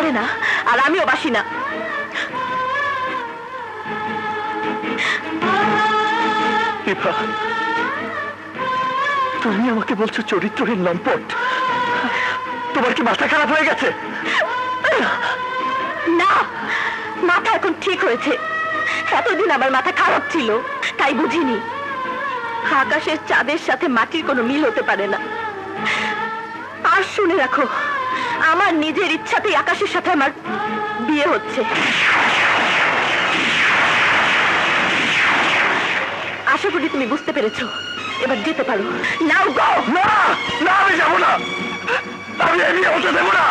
পারে না, আর আমিও বাসি না। তুমি আমাকে বলছো চরিত্রহীন লম্পট? তোমার কি মাথা খারাপ হয়ে গেছে? না, মাথা এখন ঠিক হয়েছে। এতদিন আমার মাথা খারাপ ছিল, তাই বুঝিনি আকাশের চাঁদের সাথে মাটির কোনো মিল হতে পারে না। আর শুনে রাখো, আমার নিজের ইচ্ছাতেই আকাশের সাথে আমার বিয়ে হচ্ছে। আশা করি তুমি বুঝতে পেরেছো, এবার যেতে পারো। নাও গো। না, আমি যাবো না, আমি এই বিয়ে হতে দেবো না।